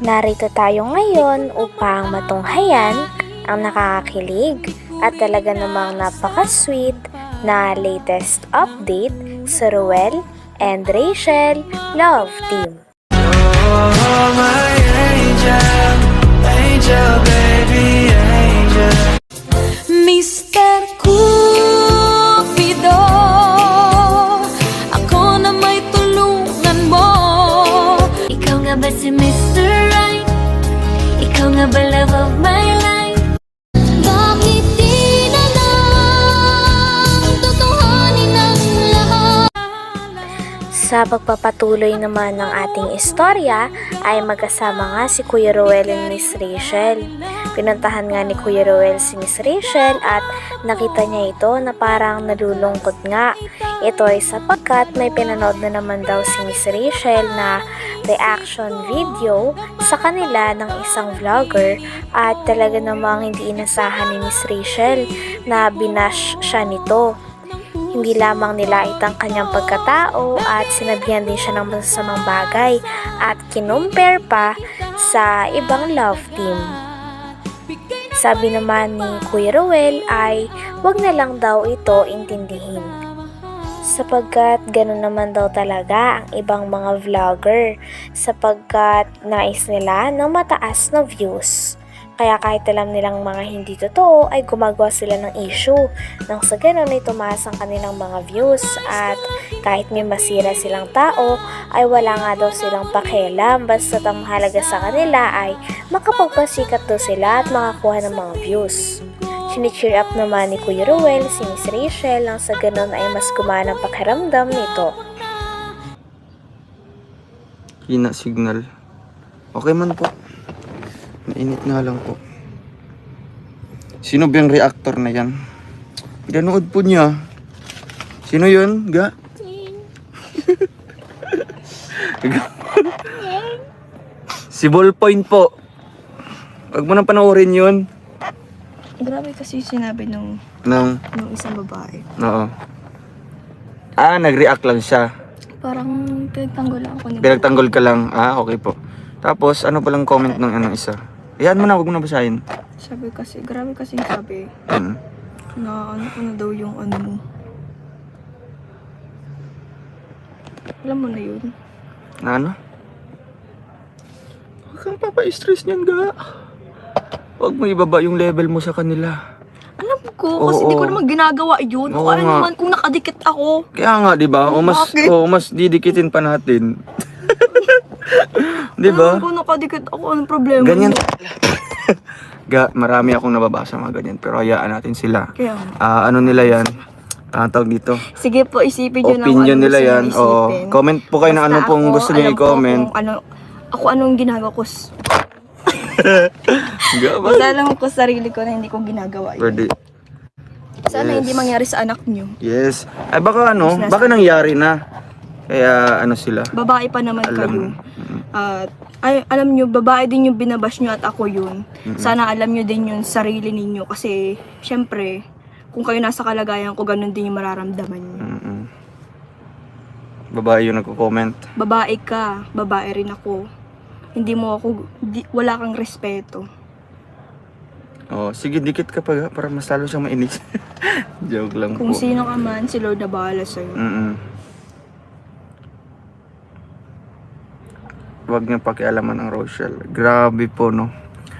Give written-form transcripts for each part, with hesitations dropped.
Narito tayo ngayon upang matunghayan ang nakakakilig at talaga namang napaka-sweet na latest update sa Ruel and Rachel Love Team. Oh, my angel, angel, baby, angel. Mr. Cupido, ako na may tulungan mo. Ikaw nga ba si Mr. Right? Ikaw nga ba love of my life? Bakit di na lang tutuhanin ang lahat? Sa pagpapatuloy naman ng ating istorya ay magkasama nga si Kuya Ruel and Miss Rachel. Pinuntahan nga ni Kuya Ruel si Miss Rachel at nakita niya ito na parang nalulungkot nga. Ito ay sapagkat may pinanood na naman daw si Miss Rachel na reaction video sa kanila ng isang vlogger at talaga namang hindi inasahan ni Miss Rachel na binash siya nito. Hindi lamang nilait ang kanyang pagkatao at sinabihan din siya ng masasamang bagay at kinumpare pa sa ibang love team. Sabi naman ni Kuya Ruel ay wag na lang daw ito intindihin. Sapagkat gano'n naman daw talaga ang ibang mga vlogger sapagkat nais nila ng mataas na views. Kaya kahit alam nilang mga hindi totoo ay gumagawa sila ng issue nang sa ganun ay tumaas ang kanilang mga views at kahit may masira silang tao ay wala nga daw silang pakialam basta't ang mahalaga sa kanila ay makapagpasikat daw sila at makakuha ng mga views. Sini-cheer up naman ni Kuya Ruel si Miss Rachel nang sa ganun ay mas gumana ang pakiramdam nito. Hina signal. Okay man po. Mainit nga lang po. Sino ba yung reactor na yan? Pinanood po niya. Sino yun? Ga? Si Ballpoint po. Huwag mo nang panoorin yun. Grabe kasi sinabi nung isang babae. Oo. Nag-react lang siya. Parang pinagtanggol ako ni Pinagtanggol ka lang. Okay po. Tapos, ano palang comment ng isa? Ayan mo na, huwag mo na basahin. Sabi kasi, grabe kasi sabi na ano ko na daw yung ano mo. Alam mo na yun. Na ano? Huwag kang papa-stress niyan, ga. Huwag mo ibaba yung level mo sa kanila. Alam ko, kasi hindi ko naman ginagawa yun. Oo O ano nga. naman kung nakadikit ako. Kaya nga, di ba? Bakit? Mas didikitin pa natin. Di ba? Alam ko nakadikit ako, anong problema? Ganyan. mo? Marami akong nababasa mga ganyan. Pero hayaan natin sila. Kaya, Ano nila yan? Tawag dito. sige po, isipin nyo na kung Opinion ano nila gusto yan. nyo isipin. Comment po kayo na Basta ano pong ako, gusto nyo alam ko i-comment. kung ako anong ginagawa ko. Ga ba? Basta alam ko sarili ko na hindi ko ginagawa yun. Pwede. Sana Yes. hindi mangyari sa anak nyo. Yes. Ay baka baka nangyari na. Kaya sila. Babae pa naman Alam. kayo. At alam nyo, babae din yung binabash nyo at ako yun. Sana alam nyo din yung sarili ninyo kasi syempre, kung kayo nasa kalagayan ko, ganun din yung mararamdaman nyo. Babae yung nagko-comment. Babae ka, babae rin ako. Hindi mo ako, wala kang respeto. Sige, dikit ka pa para mas lalo siyang mainis. Joke lang Kung po. sino ka man, si Lord na bahala sa'yo. Huwag niyo pakialaman ang Rochelle. Grabe po, no?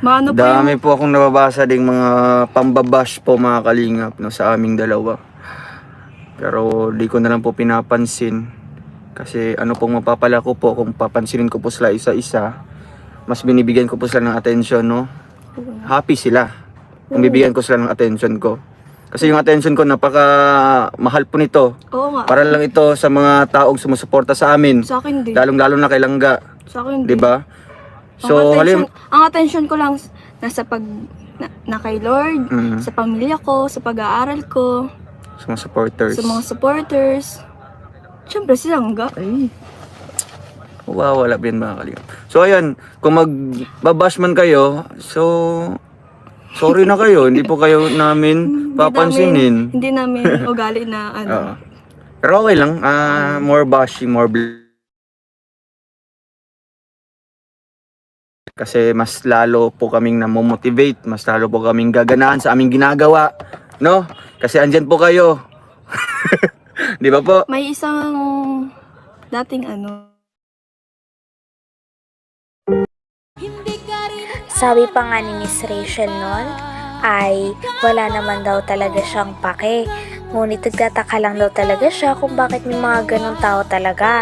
Maano pa Dami po akong nababasa ding mga pambabash po mga kalingap sa aming dalawa. Pero di ko na lang po pinapansin. Kasi ano pong mapapala ko po kung papansinin ko po sila isa-isa. Mas binibigyan ko po sila ng attention, no? Happy sila. Kung bibigyan ko sila ng attention ko. Kasi yung attention ko napaka mahal po nito. Oo nga. Para lang ito sa mga taong sumusuporta sa amin. Sa akin din. Lalong-lalo na kay Langga. Sa akin din. 'Di ba? So, ang attention ko lang nasa na kay Lord, sa pamilya ko, sa pag-aaral ko, sa mga supporters. sa mga supporters. Siyempre si Langga. Wala din mga kalingap. So ayan, kung magbabash man kayo, so sorry na kayo, hindi po kayo namin papansinin. Hindi namin ugali na ano. Oo. Pero okay lang, more bashing, more Kasi mas lalo po kaming namomotivate, mas lalo po kaming gaganahan sa aming ginagawa, no? Kasi andyan po kayo. Di ba po? May isang dating Sabi pa nga ni Miss Rachel noon ay wala naman daw talaga siyang pake. Ngunit nagtataka lang daw talaga siya kung bakit may mga ganong tao talaga.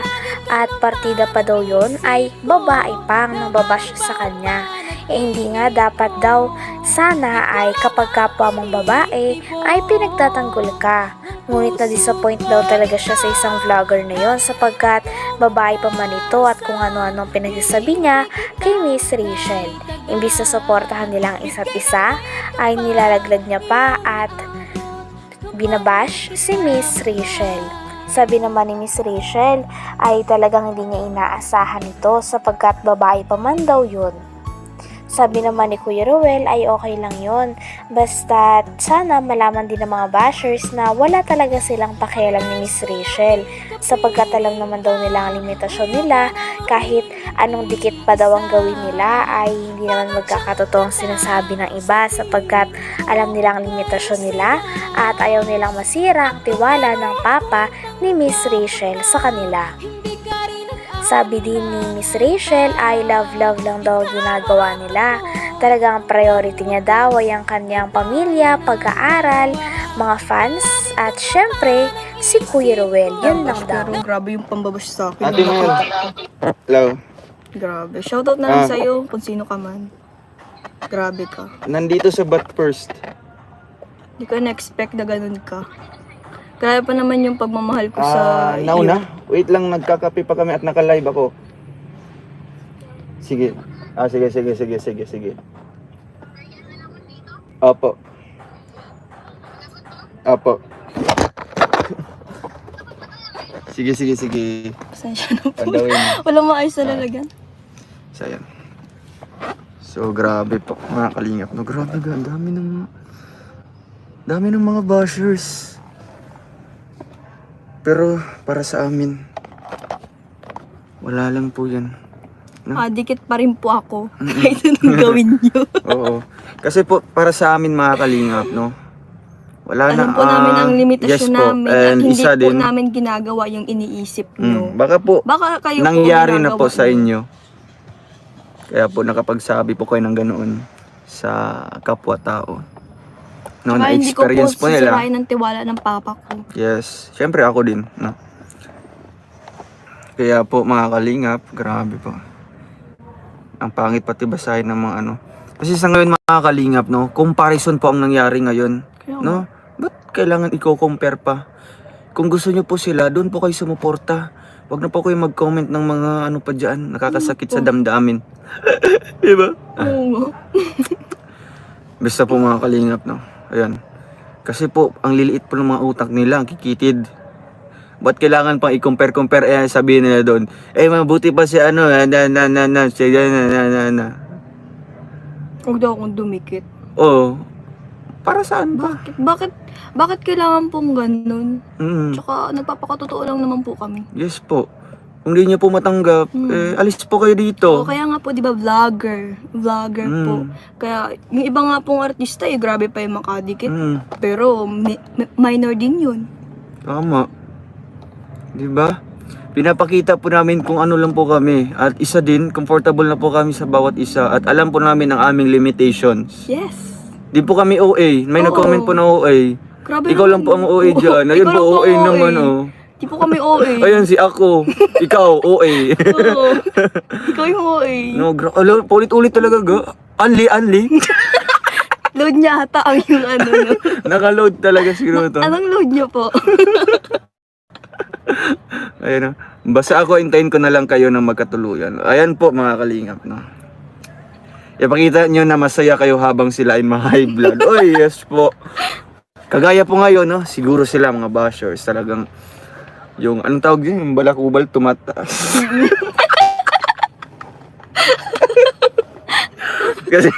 At partida pa daw yun ay babae pang nababash sa kanya. Hindi nga dapat daw sana ay kapag kapwa mong babae ay pinagtatanggol ka. Ngunit na-disappoint daw talaga siya sa isang vlogger na yon sapagkat babae pa man ito at kung ano-anong pinagsasabi niya kay Miss Rachel. Imbis na suportahan nilang isa't isa ay nilalaglag niya pa at binabash si Miss Rachel. Sabi naman ni Miss Rachel ay talagang hindi niya inaasahan ito sapagkat babae pa man daw yun. Sabi naman ni Kuya Ruel ay okay lang yun. Basta sana malaman din ng mga bashers na wala talaga silang pakialam ni Miss Rachel. Sapagkat alam naman daw nila ang limitasyon nila, kahit anong dikit pa daw ang gawin nila ay hindi naman magkakatotoong sinasabi ng iba sapagkat alam nila ang limitasyon nila at ayaw nilang masira ang tiwala ng papa ni Miss Rachel sa kanila. Sabi din ni Miss Rachel ay love lang daw ginagawa nila. Talagang priority niya daw ay ang kanyang pamilya, pag-aaral, mga fans, at syempre, si Kuya Ruel. Yun lang daw. Pero grabe yung pambabash sa akin. Ate mo. Hello. Grabe. Shoutout na lang sa'yo kung sino ka man. Grabe ka. Nandito sa Bat First. Hindi ko na-expect na ganun ka. Kaya pa naman yung pagmamahal ko sa Nauna? Wait lang, nagkakape pa kami at naka-live ako. Sige. Sige. Opo. Sige. Pasensya na po. Pandawin mo. Walang maayos na lalagyan. So, ayan. So, grabe po, mga kalingap. No, grabe ga, ang dami ng mga bashers. Pero, para sa amin, wala lang po yan. Dikit pa rin po ako. Kahit anong gawin nyo. Oo. Kasi po, para sa amin, mga kalingap, no? Wala Alam na. po namin ang limitasyon yes po. namin. At And hindi isa po din, namin ginagawa yung iniisip nyo. baka po, Baka kayo nangyari po na po ginagawa sa nyo. inyo. Kaya po nakapagsabi po kayo ng ganoon sa kapwa-tao. No, Saka hindi ko po na-experience po nila. sisirain ng tiwala ng papa ko. Yes, syempre ako din, no. Kaya po mga kalingap, grabe po. Ang pangit pati basahin ng mga ano. Kasi sa ngayon mga kalingap, no, comparison po ang nangyari ngayon, Kaya no. Ba't kailangan i-compare pa? Kung gusto nyo po sila, doon po kayo sumuporta. Wag na po kayo mag-comment ng mga ano pa dyan, nakakasakit sa damdamin. Diba? Oo. Basta po mga kalingap, no. Ayan. Kasi po, ang liliit po ng mga utak nila, ang kikitid. Ba't kailangan pang i-compare, sabihin nila doon, mabuti pa si ano, Huwag daw akong dumikit. Oo. Para saan ba? Bakit kailangan pong ganun? Mm. Tsaka nagpapakatotoo lang naman po kami. Yes po. Kung di niyo po matanggap, alis po kayo dito. O, kaya nga po, di ba, vlogger po. Kaya, yung iba nga pong artista, grabe pa yung makadikit. Pero, minor din yun. Tama. Di ba? Pinapakita po namin kung ano lang po kami. At isa din, comfortable na po kami sa bawat isa. At alam po namin ang aming limitations. Yes. Di po kami OA. May Oo. nag-comment po na OA. Grabe Ikaw lang po ang OA dyan. Ayun Ikaw po, lang OA naman oh. Di po kami OA. Ayan si ako. Ikaw, OA. Oo. Ikaw yung OA. No, paulit-ulit talaga ga. Unli. Load niya ata ang yung ano nyo. Naka-load talaga siguro to. Anong load niyo po? Ayun o. Basta ako, hintayin ko na lang kayo ng magkatuluyan. Ayan po mga kalingap, no. Ipakita nyo na masaya kayo habang sila ay ma-high blood. Oy, yes po. Kagaya po ngayon, no, siguro sila mga bashers talagang yung, anong tawag yun? Yung balakubal tumataas. Kasi,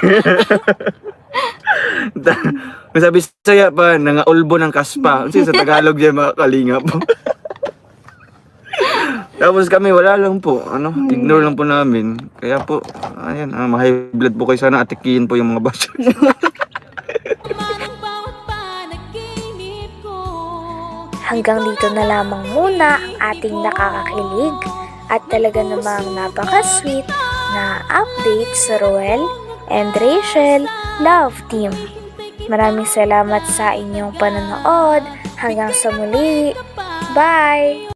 masabi saya pa, nangaulbo ng kaspa. Kasi sa Tagalog yan mga kalingap. Tapos kami wala lang po, ignore lang po namin. Kaya po, ayan, ma-high blood po kayo, sana atikiin po yung mga bashers. Hanggang dito na lamang muna ang ating nakakakilig at talaga namang napaka-sweet na update sa Roel and Rachel Love Team. Maraming salamat sa inyong panonood. Hanggang sa muli. Bye!